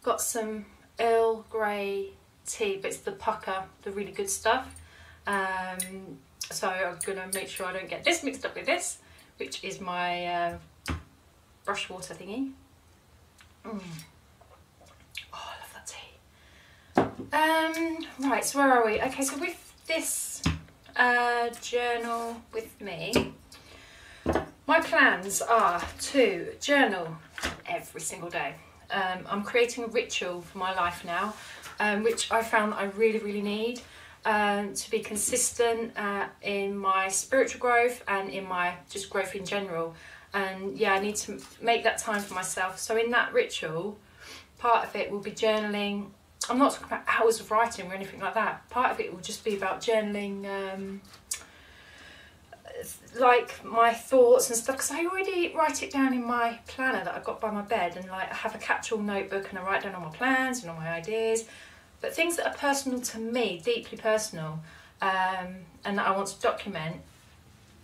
Got some Earl Grey tea, but it's the pucker, the really good stuff. So I'm gonna make sure I don't get this mixed up with this, which is my brush water thingy. Oh, I love that tea. Right, so where are we? Okay, so with this journal with me, my plans are to journal every single day. I'm creating a ritual for my life now, which I found I really need to be consistent in my spiritual growth and in my just growth in general. And yeah, I need to make that time for myself. So in that ritual, part of it will be journaling. I'm not talking about hours of writing or anything like that. Part of it will just be about journaling like my thoughts and stuff, because I already write it down in my planner that I've got by my bed, and like I have a catch-all notebook and I write down all my plans and all my ideas, but things that are personal to me, deeply personal, and that I want to document,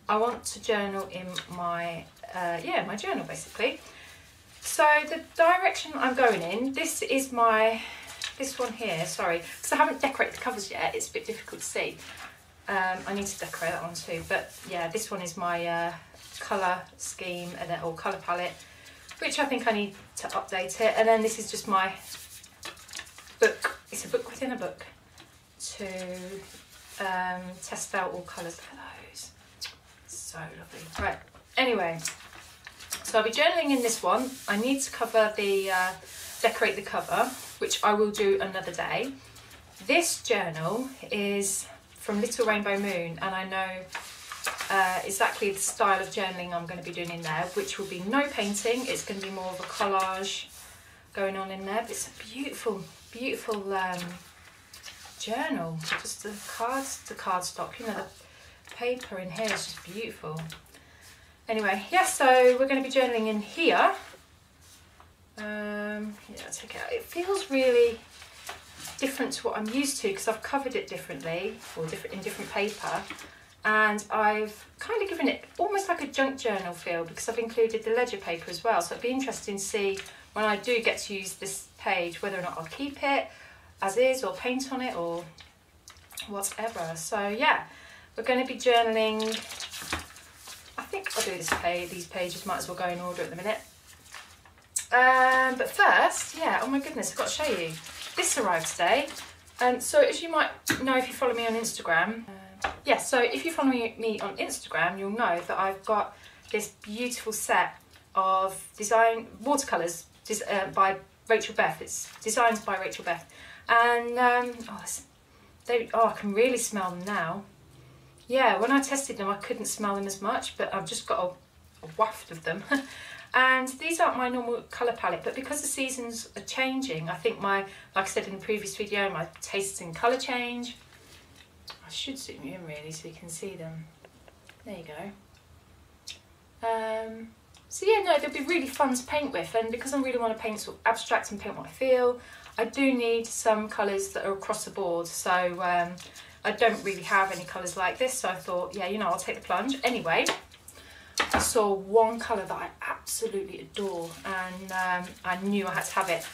I want to journal in my my journal basically. So the direction I'm going in, this one here, sorry, because I haven't decorated the covers yet, it's a bit difficult to see. I need to decorate that one too, but yeah, this one is my colour scheme or colour palette, which I think I need to update it. And then this is just my book, it's a book within a book, to test out all colours. Look at those, so lovely. Right, anyway, so I'll be journaling in this one. I need to cover the, decorate the cover, which I will do another day. This journal is from Little Rainbow Moon, and I know exactly the style of journaling I'm going to be doing in there, which will be no painting. It's going to be more of a collage going on in there, but it's a beautiful journal. Just the cardstock, you know, the paper in here is just beautiful. Anyway, yeah, so we're going to be journaling in here. Yeah, take it out. It feels really different to what I'm used to, because I've covered it differently, or in different paper, and I've kind of given it almost like a junk journal feel, because I've included the ledger paper as well. So it'd be interesting to see when I do get to use this page whether or not I'll keep it as is or paint on it or whatever. So yeah, we're going to be journaling. I think I'll do these pages might as well go in order at the minute. But first, yeah, oh my goodness, I've got to show you. This arrived today. So as you might know if you follow me on Instagram, so if you follow me on Instagram, you'll know that I've got this beautiful set of watercolours by Rachel Beth. It's designs by Rachel Beth, and I can really smell them now. Yeah, when I tested them I couldn't smell them as much, but I've just got a waft of them. And these aren't my normal colour palette, but because the seasons are changing, I think like I said in the previous video, my tastes in colour change. I should zoom you in really so you can see them. There you go. So yeah, no, they'll be really fun to paint with, and because I really want to paint sort of abstract and paint what I feel, I do need some colours that are across the board. So I don't really have any colours like this, so I thought, yeah, you know, I'll take the plunge. Anyway, I saw one colour that I absolutely adore, and I knew I had to have it.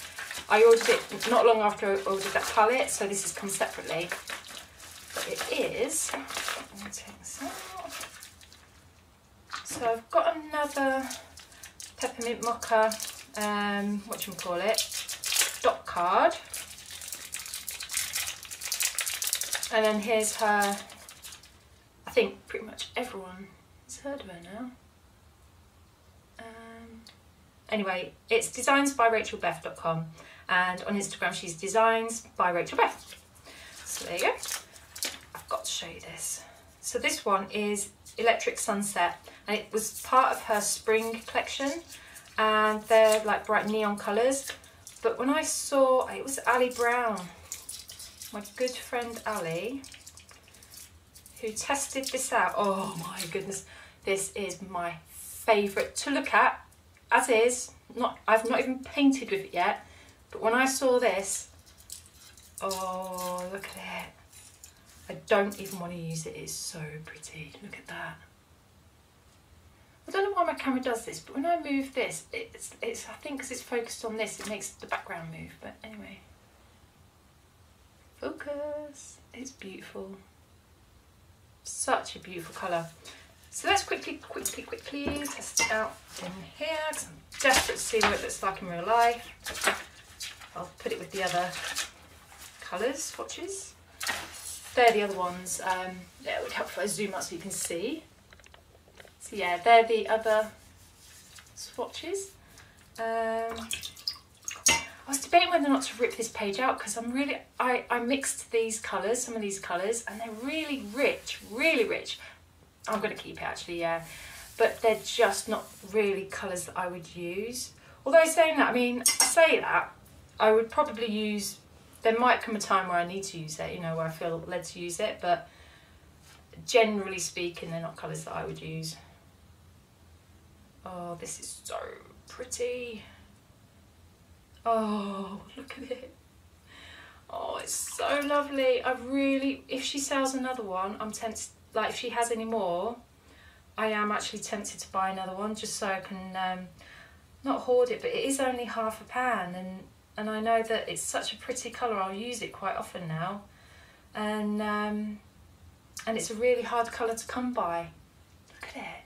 I ordered it not long after I ordered that palette, so this has come separately. But it is, let me take this out. So I've got another Peppermint Mocha, dot card. And then here's her, I think pretty much everyone has heard of her now. Anyway, it's designsbyrachelbeth.com, and on Instagram she's designs by Rachel Beth. So there you go. I've got to show you this. So this one is Electric Sunset, and it was part of her spring collection, and they're like bright neon colours. But when I saw, it was Ali Brown, my good friend Ali, who tested this out. Oh my goodness, this is my favourite to look at as is. I've not even painted with it yet, but when I saw this, oh look at it. I don't even want to use it, it's so pretty. Look at that. I don't know why my camera does this, but when I move this, it's I think because it's focused on this, it makes the background move. But anyway, focus. It's beautiful. Such a beautiful colour. So let's quickly test it out in here, because I'm desperate to see what it looks like in real life. I'll put it with the other colours, swatches. They're the other ones. Yeah, it would help if I zoom up so you can see. So yeah, they're the other swatches. I was debating whether or not to rip this page out, because I mixed these colours, some of these colours, and they're really rich, really rich. I'm going to keep it actually, yeah. But they're just not really colours that I would use. Although saying that, I mean, I say that, I would probably use, there might come a time where I need to use it, you know, where I feel led to use it, but generally speaking, they're not colours that I would use. Oh, this is so pretty. Oh, look at it. Oh, it's so lovely. I really, if she sells another one, I'm tempted, like if she has any more, I am actually tempted to buy another one just so I can not hoard it, but it is only £half, and I know that it's such a pretty colour. I'll use it quite often now, and it's a really hard colour to come by. Look at it.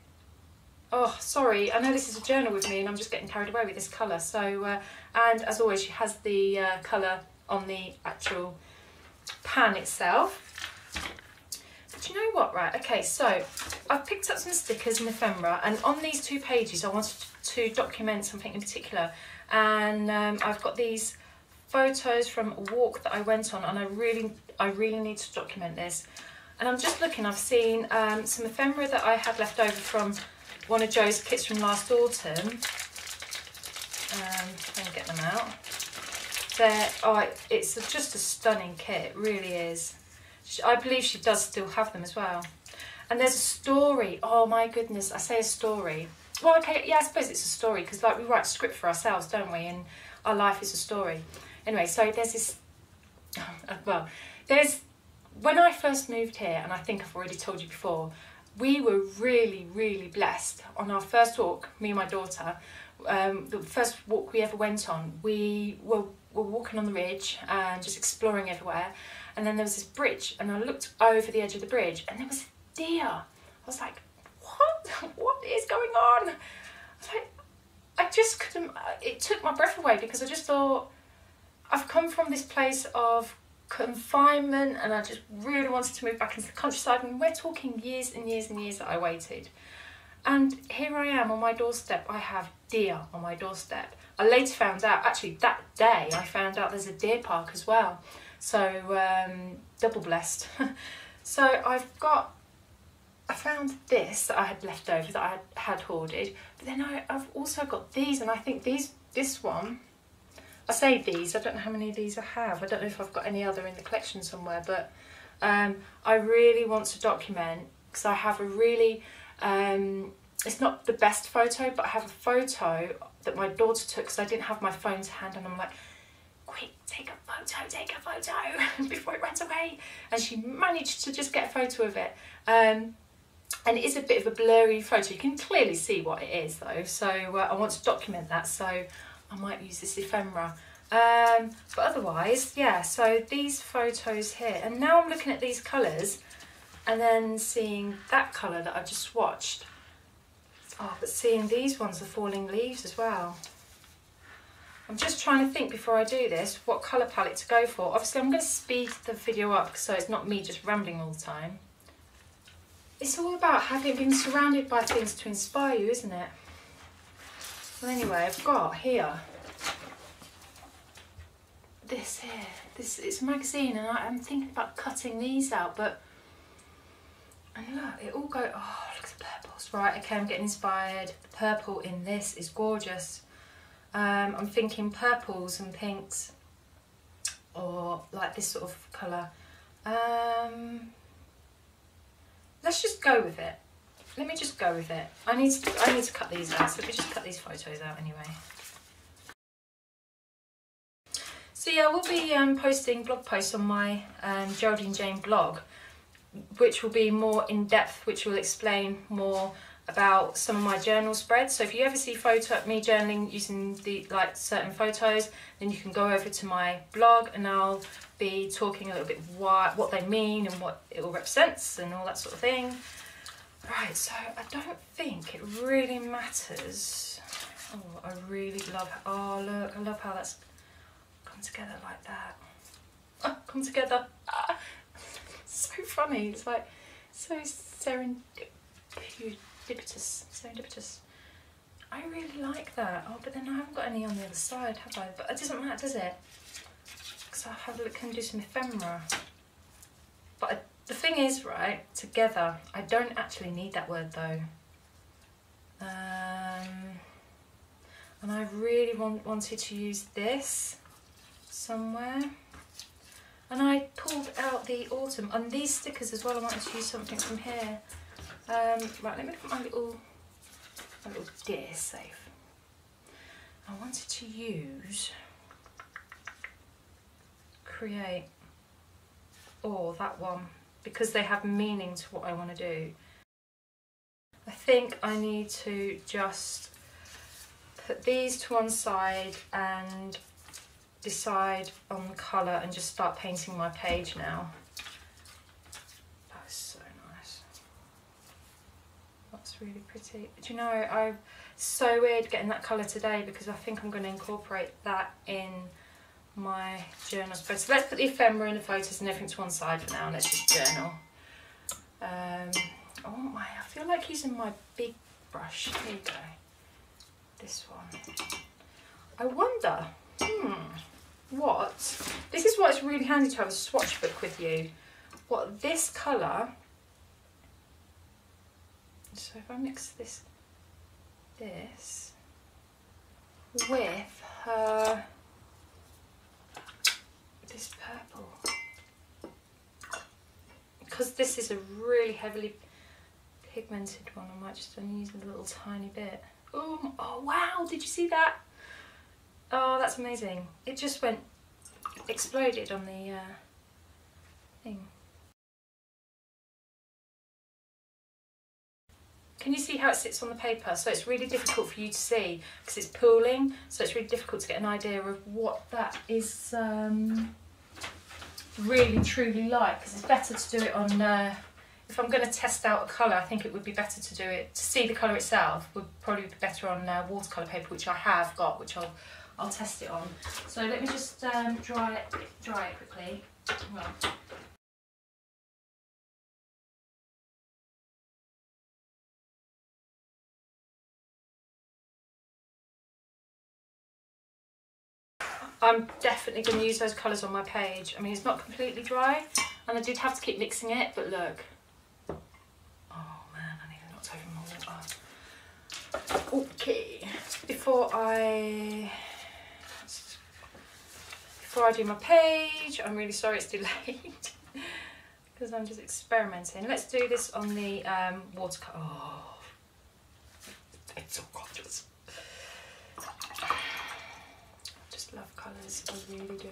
Oh, sorry, I know this is a journal with me and I'm just getting carried away with this colour. So, and as always, she has the colour on the actual pan itself. But you know what, right, okay, so I've picked up some stickers and ephemera, and on these 2 pages I wanted to document something in particular, and I've got these photos from a walk that I went on, and I really need to document this. And I'm just looking, I've seen some ephemera that I had left over from one of Joe's kits from last autumn. Let me get them out. It's just a stunning kit, it really is. I believe she does still have them as well. And there's a story. Oh my goodness, I say a story. Well, okay, yeah, I suppose it's a story, because like we write script for ourselves, don't we? And our life is a story. Anyway, so there's this, well, when I first moved here, and I think I've already told you before, we were really, really blessed. On our first walk, me and my daughter, the first walk we ever went on, we were walking on the ridge and just exploring everywhere. And then there was this bridge, and I looked over the edge of the bridge, and there was a deer. I was like, what? What is going on? I was like, I just couldn't, it took my breath away, because I just thought, I've come from this place of confinement, and I just really wanted to move back into the countryside, and we're talking years and years and years that I waited. And here I am on my doorstep. I have deer on my doorstep. I later found out, actually that day, I found out there's a deer park as well. So double blessed. So I found this that I had left over, that I had hoarded, but then I've also got these, and I think this one, I say these, I don't know how many of these I have. I don't know if I've got any other in the collection somewhere, but I really want to document, because I have a really, it's not the best photo, but I have a photo that my daughter took, because I didn't have my phone to hand, and I'm like, quick, take a photo, before it runs away. And she managed to just get a photo of it. And it is a bit of a blurry photo. You can clearly see what it is though. So I want to document that. So I might use this ephemera. But otherwise, yeah, so these photos here. And now I'm looking at these colours and then seeing that colour that I just swatched. Oh, but seeing these ones, the falling leaves as well. I'm just trying to think before I do this what colour palette to go for. Obviously I'm going to speed the video up so it's not me just rambling all the time. It's all about having been surrounded by things to inspire you, isn't it? Well, anyway, I've got here this here. It's a magazine, and I'm thinking about cutting these out, but and look, it all go. Oh, look at the purples. Right, okay, I'm getting inspired. The purple in this is gorgeous. I'm thinking purples and pinks, or like this sort of colour. Let's just go with it. Let me just go with it. I need to cut these out, so let me just cut these photos out anyway. So yeah, we'll be posting blog posts on my Geraldine Jane blog, which will be more in depth, which will explain more about some of my journal spreads. So if you ever see me journaling using the certain photos, then you can go over to my blog and I'll be talking a little bit what they mean and what it all represents and all that sort of thing. Right, so I don't think it really matters. Oh, I really love, oh look, I love how that's come together like that. Oh, come together. Ah, so funny, it's like so serendipitous. I really like that. Oh, but then I haven't got any on the other side, have I? But it doesn't matter, does it? Because I'll have a look and do some ephemera. But the thing is, right, together, I don't actually need that word though. And I really wanted to use this somewhere. And I pulled out the autumn and these stickers as well. I wanted to use something from here. Right, let me put my little deer safe. I wanted to use create or that one because they have meaning to what I want to do. I think I need to just put these to one side and decide on the colour and just start painting my page now. That's so nice. That's really pretty. Do you know, I'm so weird getting that colour today because I think I'm going to incorporate that in my journal spread. So let's put the ephemera and the photos and everything to one side for now and let's just journal. I feel like using my big brush. Here you go. This one. I wonder, this is why it's really handy to have a swatch book with you. What this colour, so if I mix this with this purple, because this is a really heavily pigmented one, I might just only use a little tiny bit. Oh wow, did you see that? Oh, that's amazing. It just exploded on the thing. Can you see how it sits on the paper? So it's really difficult for you to see because it's pooling, so it's really difficult to get an idea of what that is really truly like, because it's better to do it on if I'm going to test out a colour, I think it would be better to do it, to see the colour itself would probably be better on watercolour paper, which I have got, which I'll test it on. So let me just dry it quickly. Well, I'm definitely going to use those colours on my page. I mean, it's not completely dry, and I did have to keep mixing it, but look. Oh man, I need to knock over my water. Okay, before I do my page, I'm really sorry it's delayed because I'm just experimenting. Let's do this on the watercolor. Oh, it's so gorgeous. Love colours, I really do.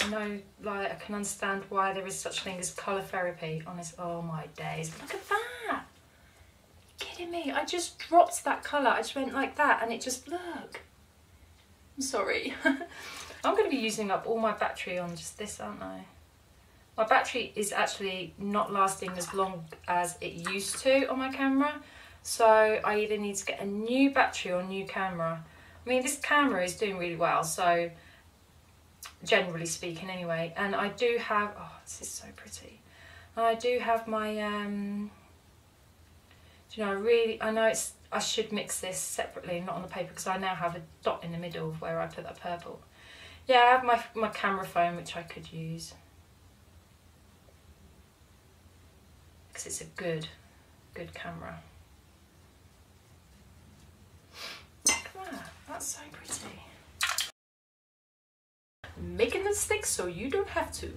I know, like, I can understand why there is such a thing as colour therapy. Honest, oh my days, look at that! Are you kidding me? I just dropped that colour, I just went like that and it just, look. I'm sorry. I'm going to be using up all my battery on just this, aren't I? My battery is actually not lasting as long as it used to on my camera, so I either need to get a new battery or a new camera. I mean, this camera is doing really well, so generally speaking anyway, and I do have, oh, this is so pretty. And I do have my, do you know, I know I should mix this separately, not on the paper, because I now have a dot in the middle of where I put that purple. Yeah, I have my camera phone, which I could use. Because it's a good camera. That's so pretty. Making the sticks so you don't have to.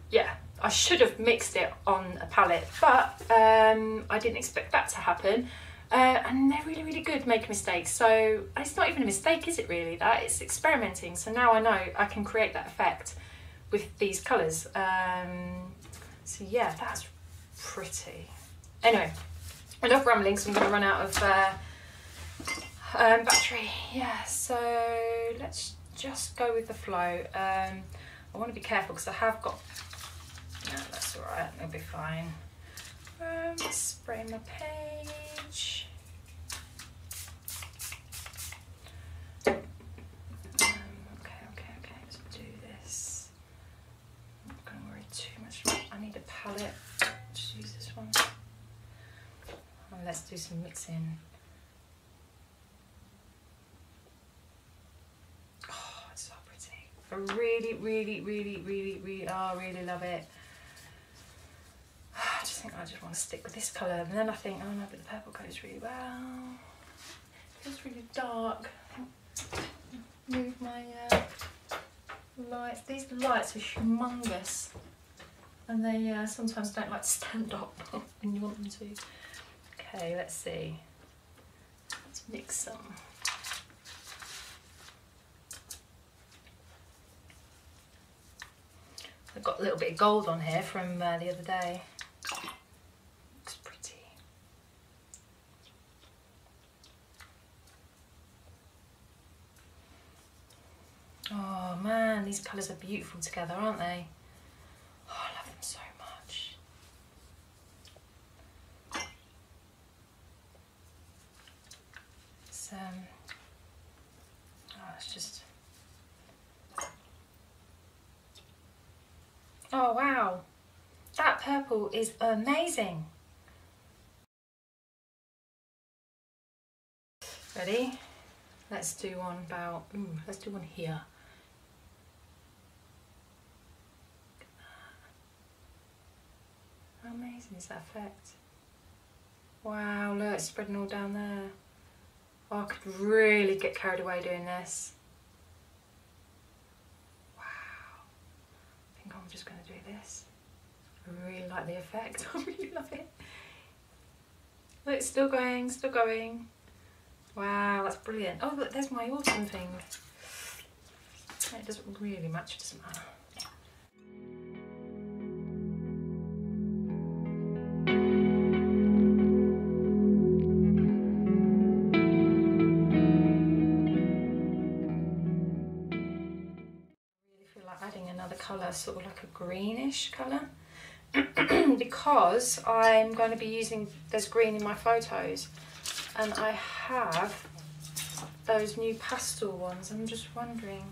Yeah, I should have mixed it on a palette, but I didn't expect that to happen. And they're really, really good making mistakes. So it's not even a mistake, is it really? That it's experimenting. So now I know I can create that effect with these colours. So yeah, that's pretty. Anyway, enough rambling, so I'm going to run out of battery. Yeah, so let's just go with the flow. I want to be careful because I have got, no, that's all right, it'll be fine. Spray my page. Okay, let's do this. I'm not going to worry too much. I need a palette. Just use this one. Oh, let's do some mixing. Oh, it's so pretty. I really love it. I just think I just want to stick with this colour, and then I think, oh no, but the purple goes really well. It feels really dark. Move my lights. These lights are humongous, and they sometimes don't like to stand up when you want them to. Okay, let's see. Let's mix some. I've got a little bit of gold on here from the other day. Looks pretty. Oh man, these colours are beautiful together, aren't they? Oh, I love them so much. It's just... Oh wow, that purple is amazing. Ready? Let's do one about, let's do one here. How amazing is that effect? Wow, look, it's spreading all down there. Oh, I could really get carried away doing this. Wow. I think I'm just going to do this. I really like the effect. I really love it. Look, it's still going, still going. Wow, that's brilliant. Oh, look, there's my autumn thing. It doesn't really match, it doesn't matter. Colour, sort of like a greenish colour, because I'm going to be using, there's green in my photos, and I have those new pastel ones. I'm just wondering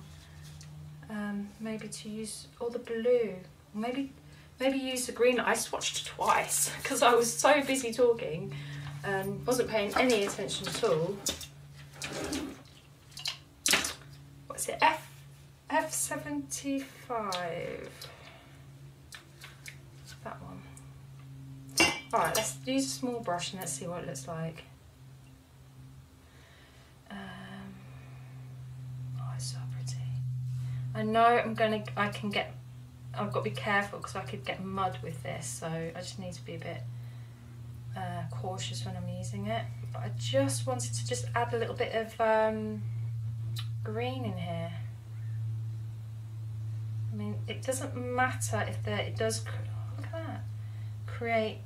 maybe to use, or the blue, maybe use the green. I swatched twice because I was so busy talking and wasn't paying any attention at all. What's it, F75, that one. Alright, let's use a small brush and let's see what it looks like. Oh, it's so pretty. I know I've got to be careful because I could get mud with this, so I just need to be a bit cautious when I'm using it. But I just wanted to just add a little bit of green in here. I mean, it doesn't matter if it does, look at that, create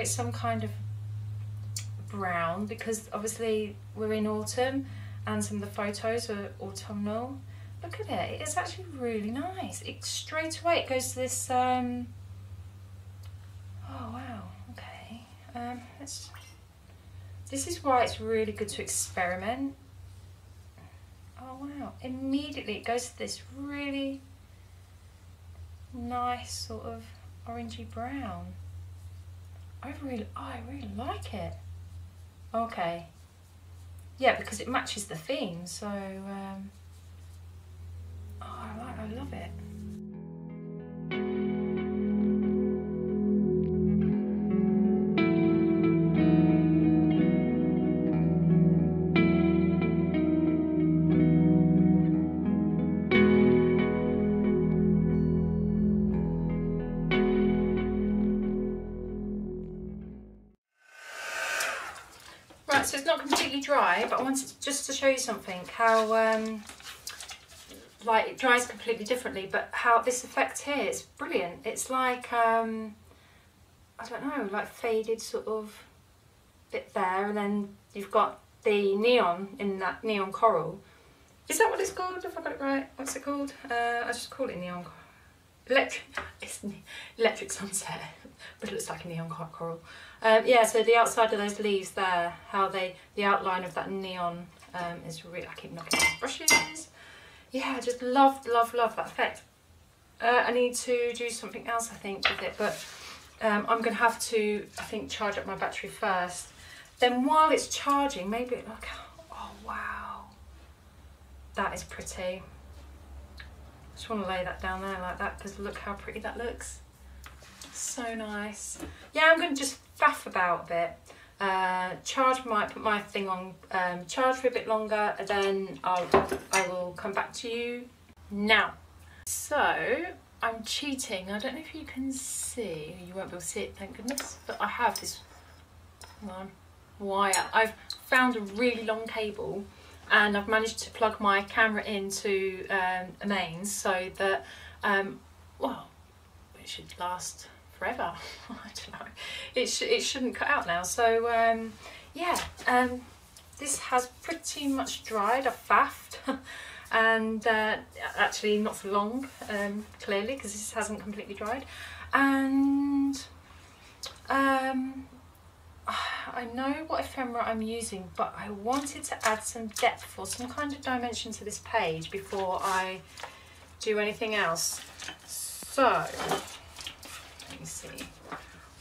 some kind of brown, because obviously we're in autumn and some of the photos are autumnal. Look at it, it's actually really nice. It straight away, it goes to this, oh wow, okay. This is why it's really good to experiment. Oh wow, immediately it goes to this really nice sort of orangey brown. I really like it. Okay. Yeah, because it matches the theme, so I love it. Right, so it's not completely dry, but I wanted just to show you something, how like it dries completely differently, but how this effect here is brilliant. It's like, I I don't know, like faded sort of bit there, and then you've got the neon in that neon coral. Is that what it's called? Have I got it right? What's it called? I just call it neon electric sunset, but it looks like a neon coral. Yeah, so the outside of those leaves there, how the outline of that neon is really, I keep knocking out brushes. Yeah, I just love that effect. I need to do something else, I think, with it, but I'm going to have to, I think, charge up my battery first. Then while it's charging, maybe, look, oh wow, that is pretty. Just want to lay that down there like that, because look how pretty that looks. So nice. Yeah, I'm going to just faff about a bit. Put my thing on charge for a bit longer, and then I will come back to you now. So I'm cheating. I don't know if you can see. You won't be able to see it, thank goodness. But I have this wire. I've found a really long cable, and I've managed to plug my camera into a mains so that well, it should last forever. I don't know. It shouldn't cut out now. So yeah, this has pretty much dried. I've faffed. And actually not for long, clearly, because this hasn't completely dried. And I know what ephemera I'm using, but I wanted to add some depth or some kind of dimension to this page before I do anything else. So, let me see.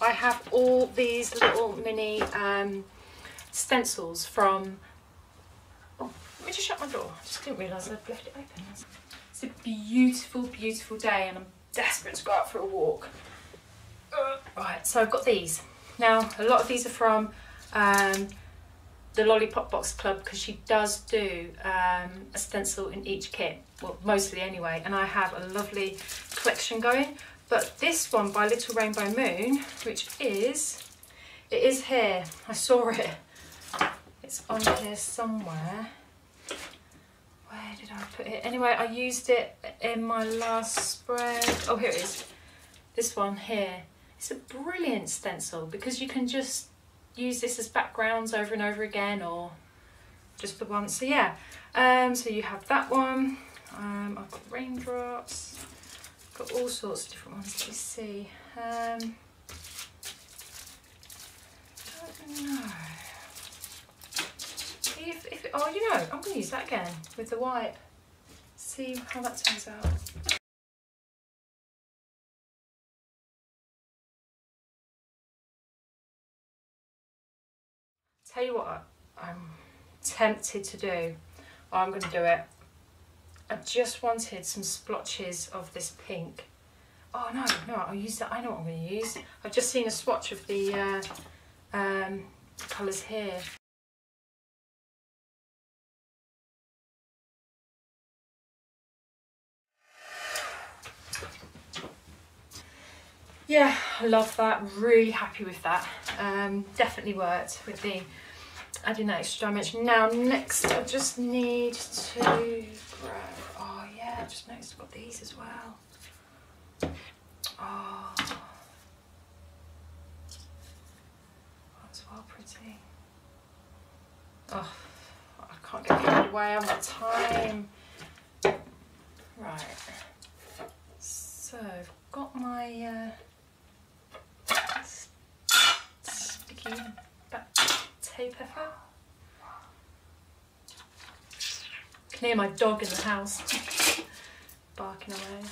I have all these little mini stencils from... Let me just shut my door. I just didn't realise I'd left it open. It's a beautiful, beautiful day, and I'm desperate to go out for a walk. Right, so I've got these. Now, a lot of these are from the Lollipop Box Club, because she does do a stencil in each kit. Well, mostly anyway. And I have a lovely collection going. But this one by Little Rainbow Moon, which is... It is here. I saw it. It's on here somewhere. Where did I put it? Anyway, I used it in my last spread. Oh, here it is. This one here. It's a brilliant stencil because you can just use this as backgrounds over and over again, or just the one. So yeah, so you have that one. I've got raindrops. I've got all sorts of different ones to see. I don't know. Oh, you know, I'm going to use that again with the white. See how that turns out. Tell you what I'm tempted to do. I'm going to do it. I just wanted some splotches of this pink. Oh no, I'll use that. I know what I'm going to use. I've just seen a swatch of the colours here. Yeah, I love that. Really happy with that. Definitely worked with the adding that extra dimension. Now next I just need to grab, oh yeah, I just noticed I've got these as well. Oh, that's well pretty. Oh, I can't get carried away, I've got time. Right, so I've got my sticky back tape pepper. I can hear my dog in the house barking away.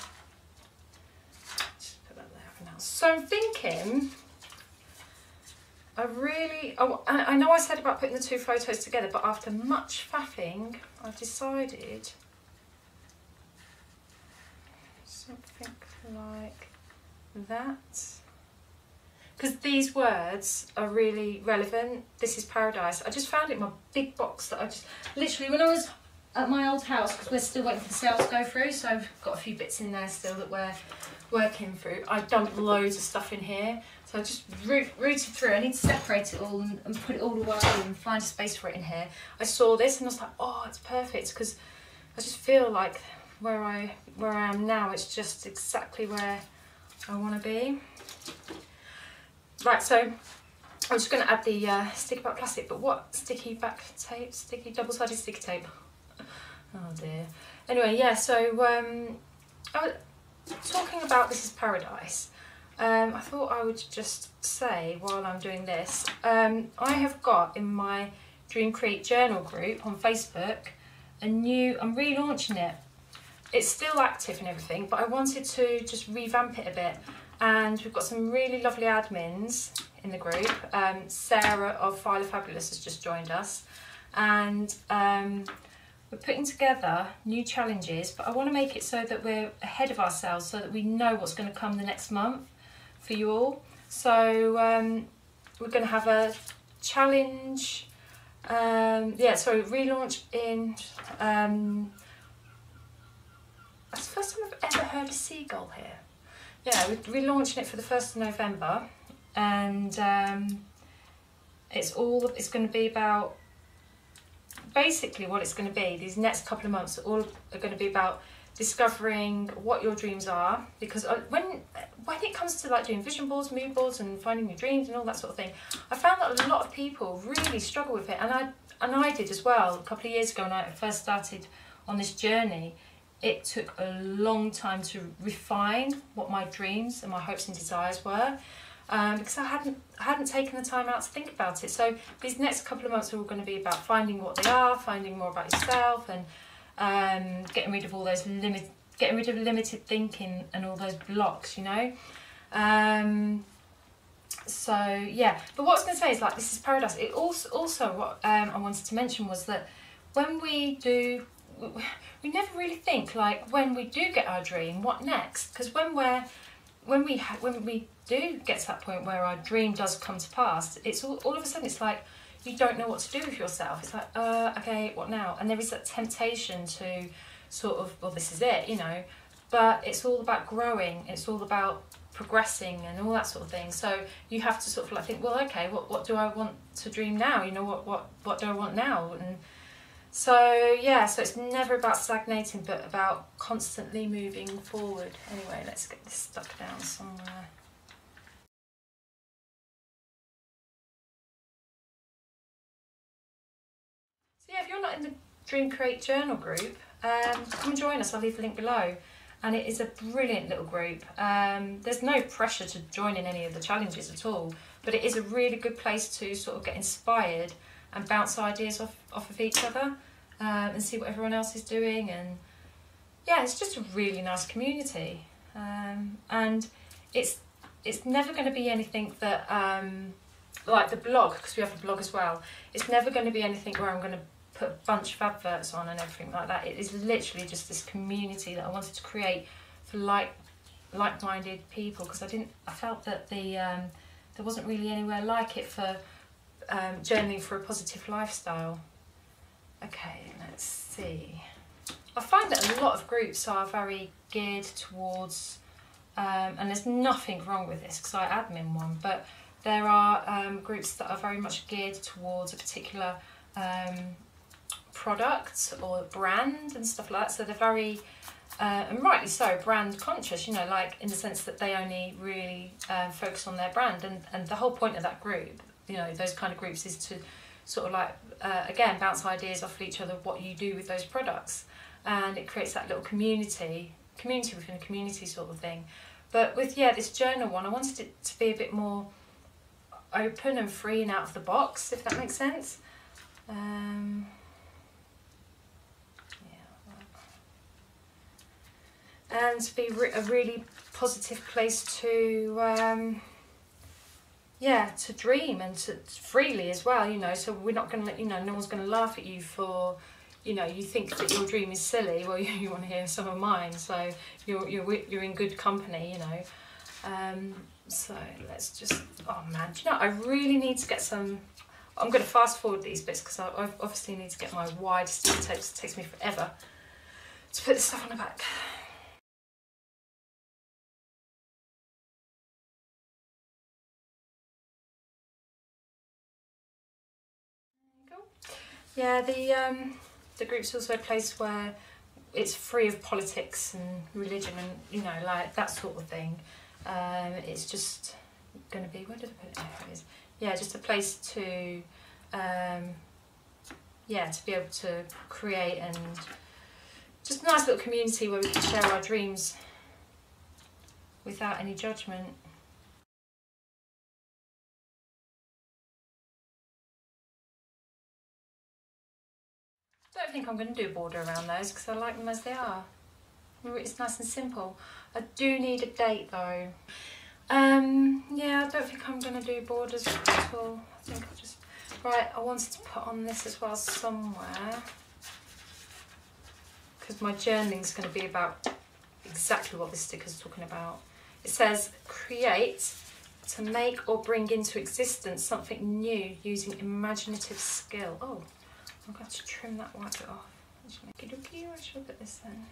Just put that there for now. So I'm thinking, I know I said about putting the two photos together, but after much faffing, I've decided something like that. Because these words are really relevant. This is paradise. I just found it in my big box that I just, literally when I was at my old house, because we're still waiting for the sale to go through, so I've got a few bits in there still that we're working through. I dumped loads of stuff in here, so I just rooted through. I need to separate it all and put it all away and find a space for it in here. I saw this and I was like, oh, it's perfect, because I just feel like where I am now, it's just exactly where I want to be. Right, so I'm just going to add the sticky back plastic, but what sticky back tape? Sticky double-sided sticky tape. Oh dear. Anyway, yeah, so I was talking about This Is Paradise. I thought I would just say while I'm doing this, I have got in my Dream Create journal group on Facebook I'm relaunching it. It's still active and everything, but I wanted to just revamp it a bit. And we've got some really lovely admins in the group. Sarah of Phyla Fabulous has just joined us. And we're putting together new challenges, but I want to make it so that we're ahead of ourselves so that we know what's going to come the next month for you all. So we're going to have a challenge, relaunch in, that's the first time I've ever heard a seagull here. Yeah, we're relaunching it for the 1st of November, and it's going to be about, basically what it's going to be, these next couple of months are going to be about discovering what your dreams are, because when it comes to like doing vision boards, mood boards and finding your dreams and all that sort of thing, I found that a lot of people really struggle with it, and I did as well a couple of years ago when I first started on this journey. It took a long time to refine what my dreams and my hopes and desires were, because I hadn't taken the time out to think about it. So these next couple of months are all going to be about finding what they are, finding more about yourself, and getting rid of all those limited thinking and all those blocks, you know. So yeah, but what I was going to say is, like, This Is Paradise. It also what I wanted to mention was that when we never really think, like, when we do get our dream, what next? Because when we do get to that point where our dream does come to pass, it's all of a sudden it's like you don't know what to do with yourself. It's like, okay, what now? And there is that temptation to sort of, well, this is it, you know. But it's all about growing. It's all about progressing and all that sort of thing. So you have to sort of like think, well, okay, what do I want to dream now? You know, what do I want now? And so yeah, so it's never about stagnating, but about constantly moving forward. Anyway, let's get this stuck down somewhere. So yeah, if you're not in the Dream Create journal group, come and join us. I'll leave the link below. And it is a brilliant little group. There's no pressure to join in any of the challenges at all, but it is a really good place to sort of get inspired and bounce ideas off of each other, and see what everyone else is doing. And yeah, it's just a really nice community. And it's never going to be anything that, like the blog, because we have a blog as well, it's never going to be anything where I'm going to put a bunch of adverts on and everything like that. It is literally just this community that I wanted to create for like-minded people, because I felt that there wasn't really anywhere like it for journaling for a positive lifestyle. Okay, let's see. I find that a lot of groups are very geared towards, and there's nothing wrong with this because I admin one, but there are groups that are very much geared towards a particular product or brand and stuff like that. So they're very, and rightly so, brand conscious, you know, like in the sense that they only really focus on their brand. And the whole point of that group, you know, those kind of groups, is to sort of like, again, bounce ideas off of each other, what you do with those products. And it creates that little community within a community sort of thing. But with, yeah, this journal one, I wanted it to be a bit more open and free and out of the box, if that makes sense. And to be a really positive place to, yeah, to dream and to freely as well, you know. So we're not going to, you know, no one's going to laugh at you for, you know, you think that your dream is silly. Well, you want to hear some of mine, so you're in good company, you know. So let's just, oh man, do you know, I really need to get some, I'm going to fast forward these bits because I obviously need to get my wide sticky tapes. It takes me forever to put this stuff on the back. Yeah, the group's also a place where it's free of politics and religion and, you know, like that sort of thing. It's just, going to be, where did I put it? There it is. Yeah, just a place to, yeah, to be able to create, and just a nice little community where we can share our dreams without any judgment. I don't think I'm going to do a border around those because I like them as they are. It's nice and simple. I do need a date though. Yeah, I don't think I'm going to do borders at all. I think I'll just... Right, I wanted to put on this as well somewhere, because my journaling's going to be about exactly what this sticker's talking about. It says, create to make or bring into existence something new using imaginative skill. Oh, I'm going to have to trim that white bit off. Where should I put this then?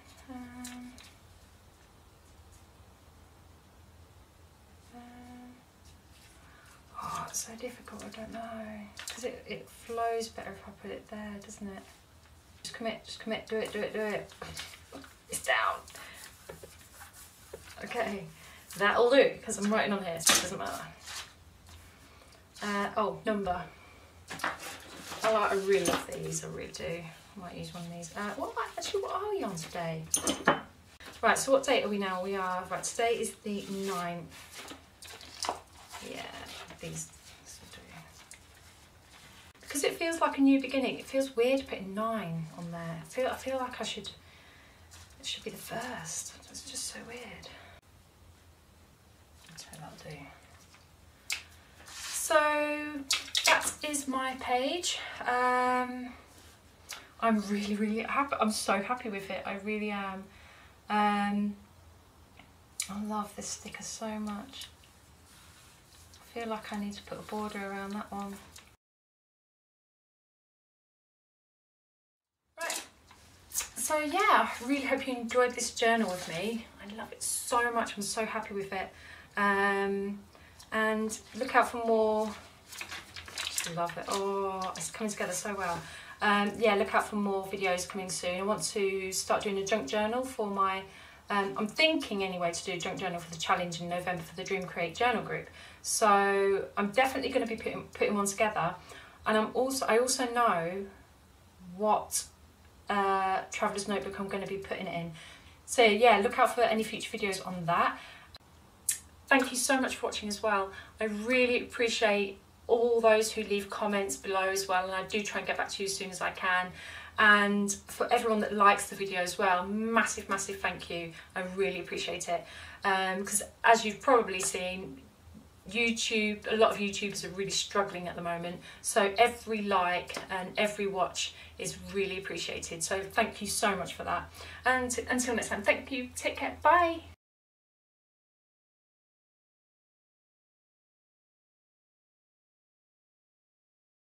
Oh, it's so difficult, I don't know. Because it flows better if I put it there, doesn't it? Just commit, do it. It's down. Okay, that'll do, because I'm writing on here, so it doesn't matter. Oh, number. I really love these, I really do. I might use one of these. What are we on today? Right, so what date are we now? We are, right, today is the 9th. Yeah, these will do. Because it feels like a new beginning, it feels weird putting 9 on there. I feel like it should be the 1st. It's just so weird. That's what that'll do. So that is my page. I'm really happy. I'm so happy with it. I really am. I love this sticker so much. I feel like I need to put a border around that one. Right. So yeah, I really hope you enjoyed this journal with me. I love it so much. I'm so happy with it. And look out for more. Just love it. Oh, it's coming together so well. Yeah, look out for more videos coming soon. I want to start doing a junk journal for my, I'm thinking anyway to do a junk journal for the challenge in November for the Dream Create journal group. So I'm definitely going to be putting one together, and I also know what Traveller's Notebook I'm going to be putting it in. So yeah, look out for any future videos on that. Thank you so much for watching as well. I really appreciate all those who leave comments below as well, and I do try and get back to you as soon as I can. And for everyone that likes the video as well, massive thank you. I really appreciate it, because as you've probably seen, YouTube, a lot of YouTubers are really struggling at the moment, so every like and every watch is really appreciated. So thank you so much for that, and until next time, thank you, take care, bye.